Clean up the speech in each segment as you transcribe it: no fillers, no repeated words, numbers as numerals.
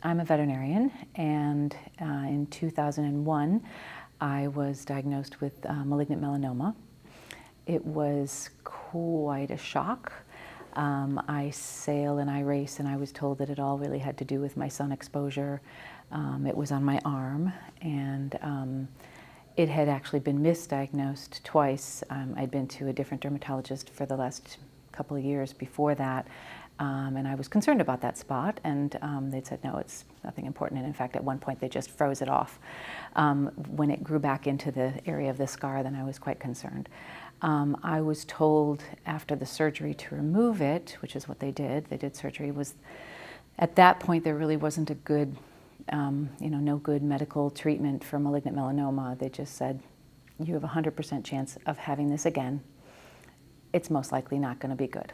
I'm a veterinarian, and in 2001, I was diagnosed with malignant melanoma. It was quite a shock. I sail and I race, and I was told that it all really had to do with my sun exposure. It was on my arm, and it had actually been misdiagnosed twice. I'd been to a different dermatologist for the last couple of years before that, and I was concerned about that spot, and they'd said, no, it's nothing important, and in fact, at one point, they just froze it off. When it grew back into the area of the scar, then I was quite concerned. I was told after the surgery to remove it, which is what they did surgery, at that point, there really wasn't a good, no good medical treatment for malignant melanoma. They just said, you have a 100% chance of having this again. It's most likely not going to be good.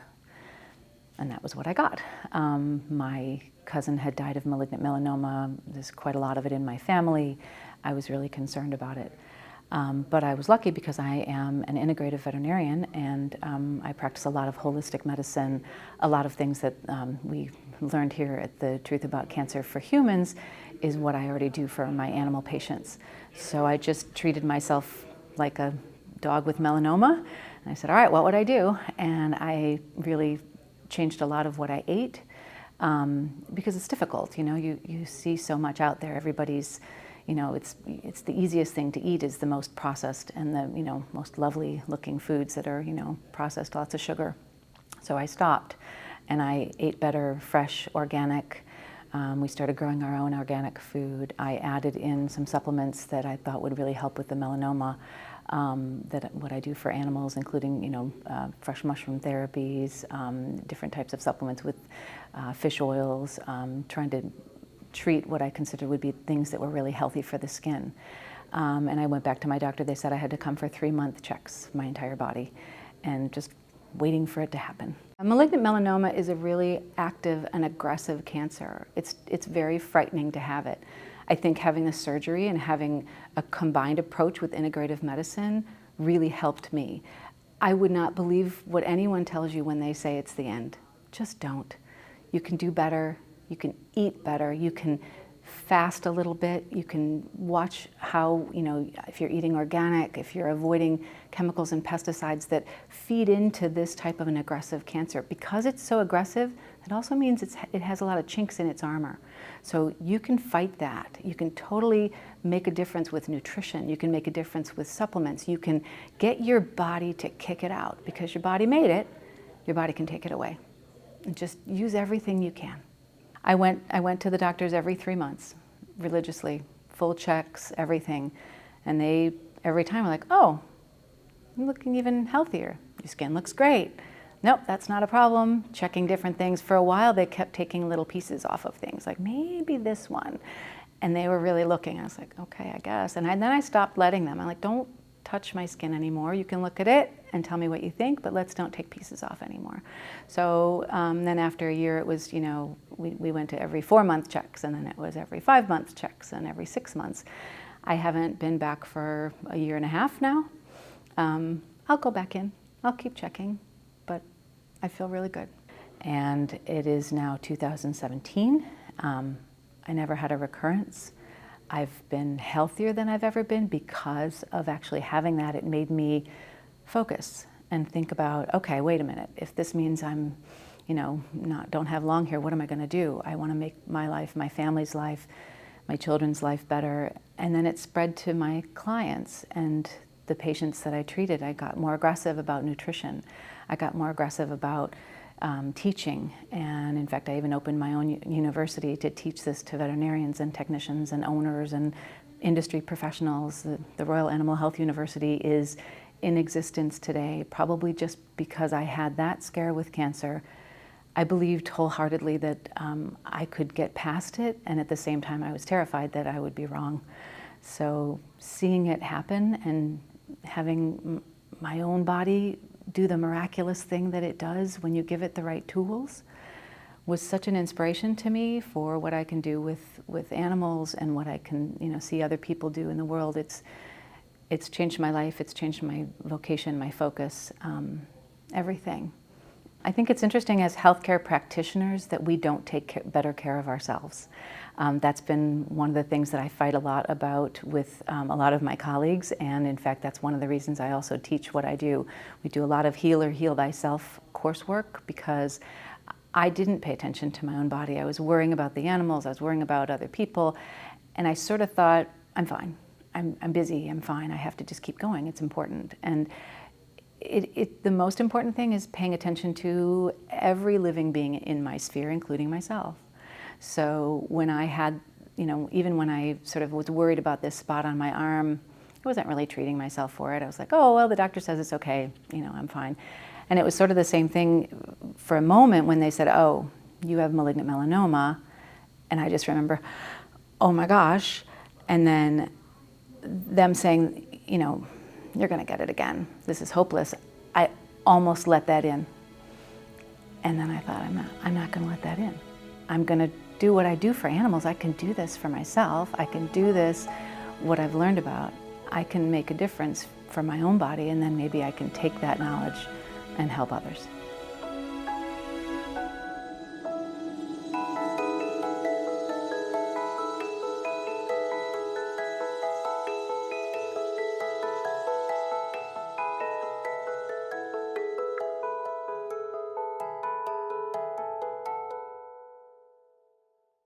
And that was what I got. My cousin had died of malignant melanoma. There's quite a lot of it in my family. I was really concerned about it. But I was lucky because I am an integrative veterinarian, and I practice a lot of holistic medicine, a lot of things that we learned here at the Truth About Cancer for Humans is what I already do for my animal patients. So I just treated myself like a dog with melanoma. And I said, all right, what would I do? And I really changed a lot of what I ate because it's difficult. You see so much out there. Everybody's, it's the easiest thing to eat is the most processed and the, most lovely looking foods that are, processed, lots of sugar. So I stopped and I ate better, fresh, organic. We started growing our own organic food. I added in some supplements that I thought would really help with the melanoma. What I do for animals, including fresh mushroom therapies, different types of supplements with fish oils, trying to treat what I considered would be things that were really healthy for the skin. And I went back to my doctor. They said I had to come for 3-month checks, my entire body, and just waiting for it to happen. Malignant melanoma is a really active and aggressive cancer. It's very frightening to have it. I think having the surgery and having a combined approach with integrative medicine really helped me. I would not believe what anyone tells you when they say it's the end. Just don't. You can do better, you can eat better, you can fast a little bit, you can watch how, if you're eating organic, if you're avoiding chemicals and pesticides that feed into this type of an aggressive cancer. Because it's so aggressive, it also means it has a lot of chinks in its armor. So you can fight that. You can totally make a difference with nutrition. You can make a difference with supplements. You can get your body to kick it out. Because your body made it, your body can take it away. And just use everything you can. I went to the doctors every 3 months, religiously, full checks, everything. And they, every time, were like, oh, you're looking even healthier. Your skin looks great. Nope, that's not a problem. Checking different things. For a while, they kept taking little pieces off of things, like maybe this one. And they were really looking. I was like, okay, I guess. And then I stopped letting them. I'm like, don't touch my skin anymore. You can look at it and tell me what you think, but don't take pieces off anymore. So then after a year, it was, we went to every 4-month checks, and then it was every 5-month checks, and every 6 months. I haven't been back for a year and a half now. I'll go back in. I'll keep checking, but I feel really good. And it is now 2017. I never had a recurrence. I've been healthier than I've ever been because of actually having that. It made me focus and think about, okay, wait a minute. If this means I'm, don't have long hair, what am I going to do? I want to make my life, my family's life, my children's life better. And then it spread to my clients and the patients that I treated. I got more aggressive about nutrition. I got more aggressive about teaching, and in fact I even opened my own university to teach this to veterinarians and technicians and owners and industry professionals. The Royal Animal Health University is in existence today probably just because I had that scare with cancer. I believed wholeheartedly that I could get past it, and at the same time I was terrified that I would be wrong. So seeing it happen and having my own body do the miraculous thing that it does when you give it the right tools was such an inspiration to me for what I can do with animals and what I can see other people do in the world. It's changed my life. It's changed my vocation, my focus, everything. I think it's interesting as healthcare practitioners that we don't take better care of ourselves. That's been one of the things that I fight a lot about with a lot of my colleagues, and in fact that's one of the reasons I also teach what I do. We do a lot of heal or heal thyself coursework because I didn't pay attention to my own body. I was worrying about the animals, I was worrying about other people, and I sort of thought, I'm fine, I'm busy, I'm fine, I have to just keep going, it's important. And the most important thing is paying attention to every living being in my sphere, including myself. So when I had, even when I sort of was worried about this spot on my arm, I wasn't really treating myself for it. I was like, oh, well, the doctor says it's okay, I'm fine. And it was sort of the same thing for a moment when they said, oh, you have malignant melanoma. And I just remember, oh my gosh. And then them saying, you're going to get it again. This is hopeless. I almost let that in. And then I thought, I'm not going to let that in. I'm going to do what I do for animals. I can do this for myself. I can do this, what I've learned about. I can make a difference for my own body, and then maybe I can take that knowledge and help others.